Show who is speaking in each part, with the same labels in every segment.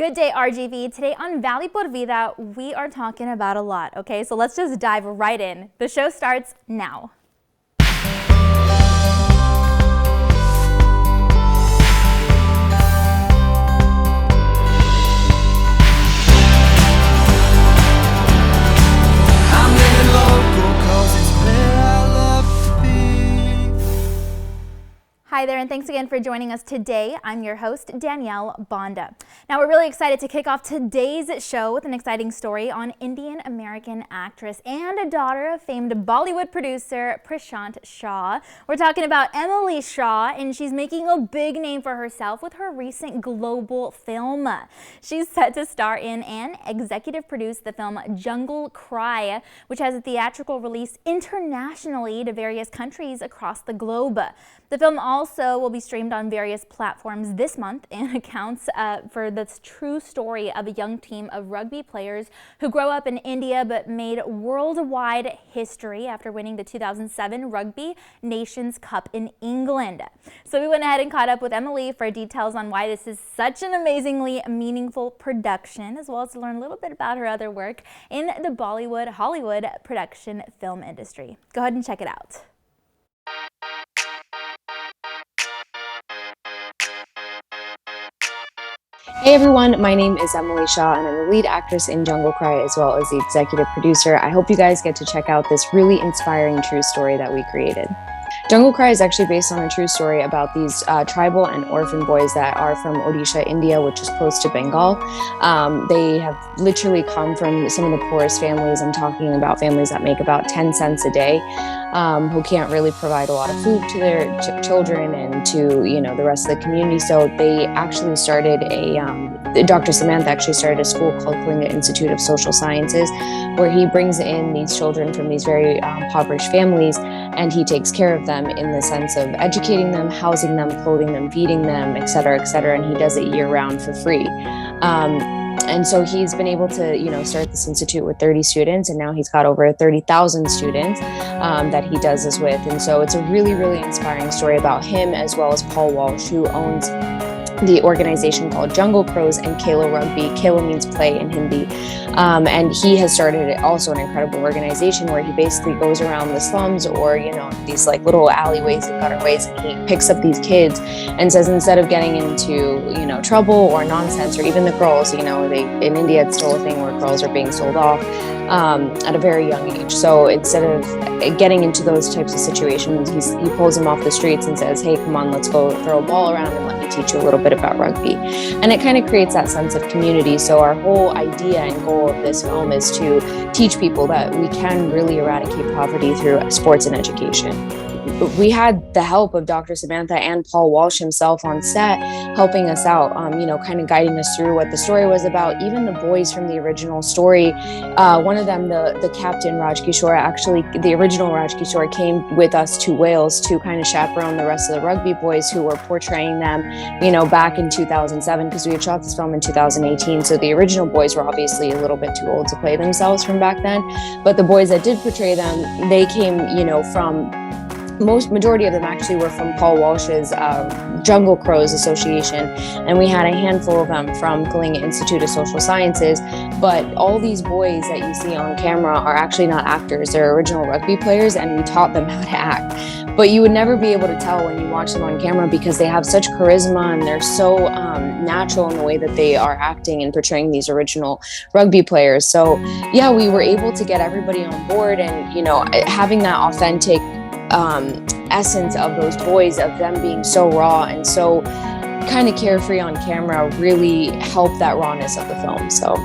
Speaker 1: Good day, RGV. Today on Valley por Vida, we are talking about a lot, okay? So let's just dive right in. The show starts now. Hi there, and thanks again for joining us today. I'm your host, Danielle Banda. Now, we're really excited to kick off today's show with an exciting story on Indian-American actress and a daughter of famed Bollywood producer Prashant Shaw. We're talking about Emily Shaw, and she's making a big name for herself with her recent global film. She's set to star in and executive produce the film Jungle Cry, which has a theatrical release internationally to various countries across the globe. The film also will be streamed on various platforms this month and accounts for the true story of a young team of rugby players who grow up in India but made worldwide history after winning the 2007 Rugby Nations Cup in England. So we went ahead and caught up with Emily for details on why this is such an amazingly meaningful production, as well as to learn a little bit about her other work in the Bollywood, Hollywood production film industry. Go ahead and check it out.
Speaker 2: Hey everyone, my name is Emily Shaw and I'm the lead actress in Jungle Cry as well as the executive producer. I hope you guys get to check out this really inspiring true story that we created. Jungle Cry is actually based on a true story about these tribal and orphan boys that are from Odisha, India, which is close to Bengal. They have literally come from some of the poorest families. I'm talking about families that make about 10 cents a day, who can't really provide a lot of food to their children and to, the rest of the community. So they actually started Dr. Samantha actually started a school called Kalinga Institute of Social Sciences, where he brings in these children from these very impoverished families, and he takes care of them in the sense of educating them, housing them, clothing them, feeding them, et cetera, and he does it year-round for free. And so he's been able to, start this institute with 30 students, and now he's got over 30,000 students that he does this with. And so it's a really, really inspiring story about him, as well as Paul Walsh, who owns the organization called Jungle Pros and Khelo Rugby. Khelo means play in Hindi. And he has started also an incredible organization where he basically goes around the slums or, these like little alleyways and gutterways, and he picks up these kids and says, instead of getting into, trouble or nonsense, or even the girls, in India, it's still a thing where girls are being sold off at a very young age. So instead of getting into those types of situations, he pulls them off the streets and says, hey, come on, let's go throw a ball around and let me teach you a little bit about rugby. And it kind of creates that sense of community. So our whole idea and goal of this film is to teach people that we can really eradicate poverty through sports and education. We had the help of Dr. Samantha and Paul Walsh himself on set, helping us out, kind of guiding us through what the story was about. Even the boys from the original story, one of them, the captain, Raj Kishore, actually, the original Raj Kishore came with us to Wales to kind of chaperone the rest of the rugby boys who were portraying them, back in 2007, because we had shot this film in 2018. So the original boys were obviously a little bit too old to play themselves from back then. But the boys that did portray them, they came, from majority of them actually were from Paul Walsh's Jungle Crows Association, and we had a handful of them from Kalinga Institute of Social Sciences. But all these boys that you see on camera are actually not actors. They're original rugby players, and we taught them how to act. But you would never be able to tell when you watch them on camera, because they have such charisma and they're so natural in the way that they are acting and portraying these original rugby players. So yeah, we were able to get everybody on board, and having that authentic essence of those boys, of them being so raw and so kind of carefree on camera, really helped that rawness of the film. So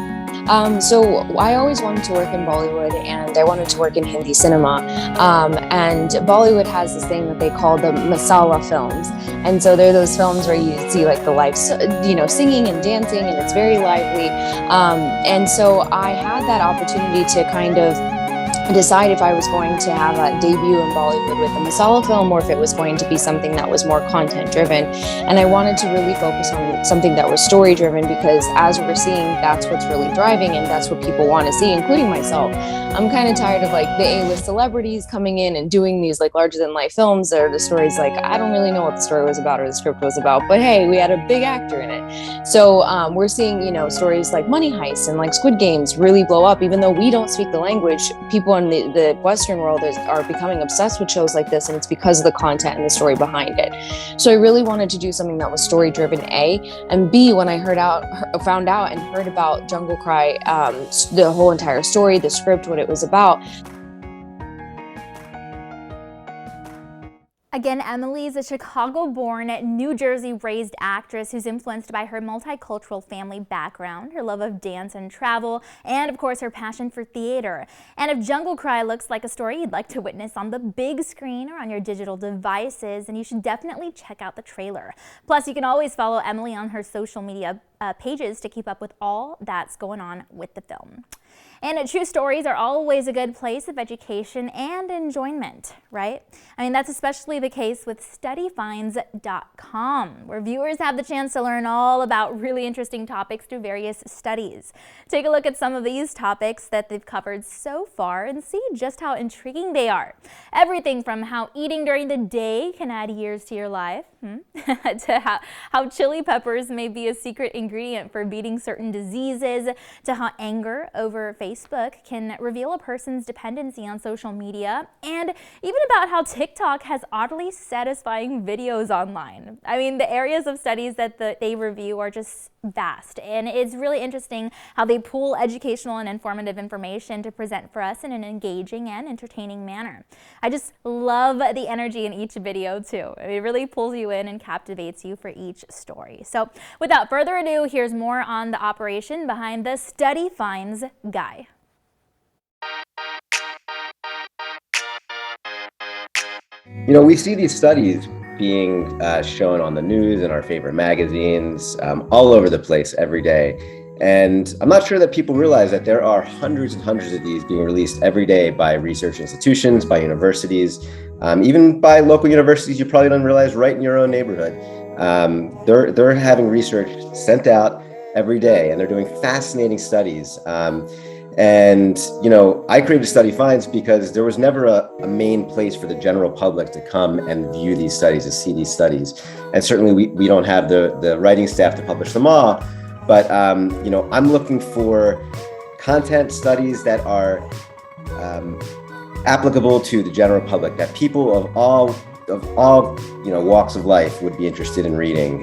Speaker 2: I always wanted to work in Bollywood, and I wanted to work in Hindi cinema. And Bollywood has this thing that they call the masala films. And so they're those films where you see like the live, singing and dancing, and it's very lively. And so I had that opportunity to kind of decide if I was going to have a debut in Bollywood with a masala film or if it was going to be something that was more content driven. And I wanted to really focus on something that was story driven, because as we're seeing, that's what's really thriving and that's what people want to see, including myself. I'm kind of tired of like the A-list celebrities coming in and doing these like larger than life films or the stories like, I don't really know what the story was about or the script was about, but hey, we had a big actor in it. So we're seeing, stories like Money Heist and like Squid Games really blow up, even though we don't speak the language. People in the Western world are becoming obsessed with shows like this, and it's because of the content and the story behind it. So I really wanted to do something that was story driven, A, and B, when I found out and heard about Jungle Cry, the whole entire story, the script, what it was about.
Speaker 1: Again, Emily's a Chicago-born, New Jersey-raised actress who's influenced by her multicultural family background, her love of dance and travel, and of course her passion for theater. And if Jungle Cry looks like a story you'd like to witness on the big screen or on your digital devices, then you should definitely check out the trailer. Plus, you can always follow Emily on her social media pages to keep up with all that's going on with the film. And true stories are always a good place of education and enjoyment, right? I mean, that's especially the case with studyfinds.com, where viewers have the chance to learn all about really interesting topics through various studies. Take a look at some of these topics that they've covered so far and see just how intriguing they are. Everything from how eating during the day can add years to your life, to how chili peppers may be a secret ingredient for beating certain diseases, to how anger over Facebook can reveal a person's dependency on social media, and even about how TikTok has oddly satisfying videos online. I mean, the areas of studies that they review are just vast, and it's really interesting how they pool educational and informative information to present for us in an engaging and entertaining manner. I just love the energy in each video too. It really pulls you in and captivates you for each story. So without further ado, here's more on the operation behind the Study Finds guy.
Speaker 3: We see these studies being shown on the news in our favorite magazines all over the place every day. And I'm not sure that people realize that there are hundreds and hundreds of these being released every day by research institutions, by universities, even by local universities you probably don't realize right in your own neighborhood. They're having research sent out every day, and they're doing fascinating studies. I created Study Finds because there was never a main place for the general public to come and view these studies, to see these studies. And certainly we don't have the writing staff to publish them all, but I'm looking for content studies that are applicable to the general public, that people of all walks of life would be interested in reading,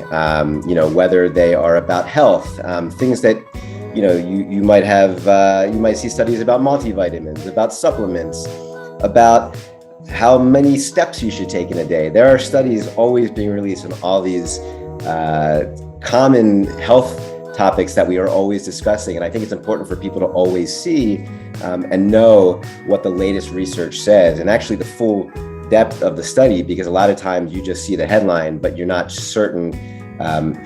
Speaker 3: whether they are about health, things that you might see studies about multivitamins, about supplements, about how many steps you should take in a day. There are studies always being released on all these common health topics that we are always discussing. And I think it's important for people to always see and know what the latest research says, and actually the full depth of the study, because a lot of times you just see the headline, but you're not certain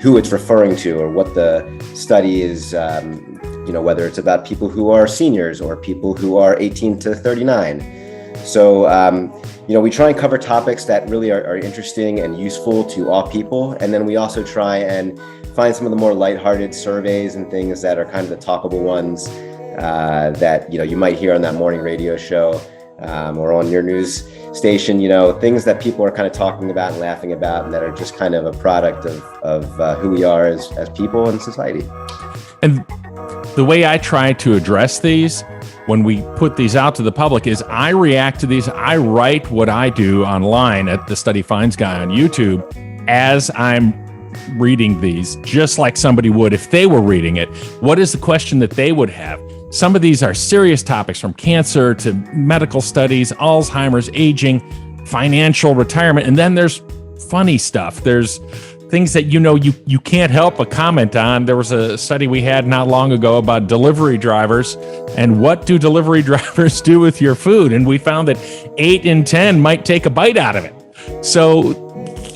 Speaker 3: who it's referring to or what the study is, whether it's about people who are seniors or people who are 18 to 39. So, we try and cover topics that really are interesting and useful to all people. And then we also try and find some of the more lighthearted surveys and things that are kind of the talkable ones that, you might hear on that morning radio show or on your news station, things that people are kind of talking about and laughing about, and that are just kind of a product of who we are as people in society.
Speaker 4: And the way I try to address these when we put these out to the public is I react to these. I write what I do online at the Study Finds guy on YouTube as I'm reading these, just like somebody would if they were reading it. What is the question that they would have? Some of these are serious topics, from cancer to medical studies, Alzheimer's, aging, financial retirement. And then there's funny stuff. There's things that you can't help but comment on. There was a study we had not long ago about delivery drivers and what do delivery drivers do with your food? And we found that 8 in 10 might take a bite out of it. So,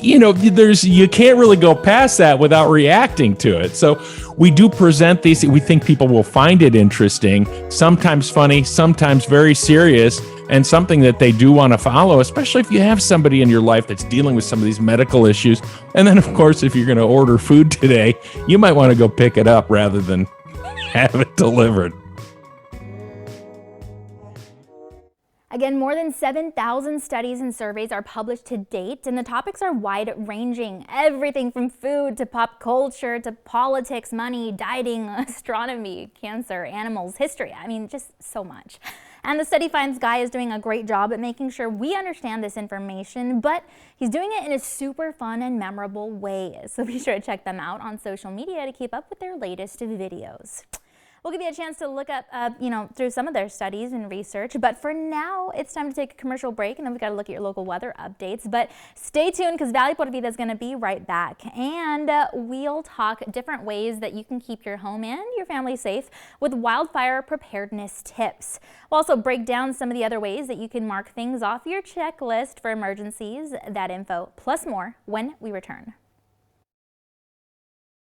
Speaker 4: you can't really go past that without reacting to it. So We do present these. We think people will find it interesting, sometimes funny, sometimes very serious, and something that they do want to follow, especially if you have somebody in your life that's dealing with some of these medical issues. And then, of course, if you're going to order food today, you might want to go pick it up rather than have it delivered.
Speaker 1: Again, more than 7,000 studies and surveys are published to date, and the topics are wide-ranging. Everything from food to pop culture to politics, money, dieting, astronomy, cancer, animals, history. I mean, just so much. And the Study Finds guy is doing a great job at making sure we understand this information, but he's doing it in a super fun and memorable way. So be sure to check them out on social media to keep up with their latest videos. We'll give you a chance to look up, through some of their studies and research. But for now, it's time to take a commercial break, and then we've got to look at your local weather updates. But stay tuned, because Valley Puerto Vida is going to be right back. And we'll talk different ways that you can keep your home and your family safe with wildfire preparedness tips. We'll also break down some of the other ways that you can mark things off your checklist for emergencies. That info, plus more, when we return.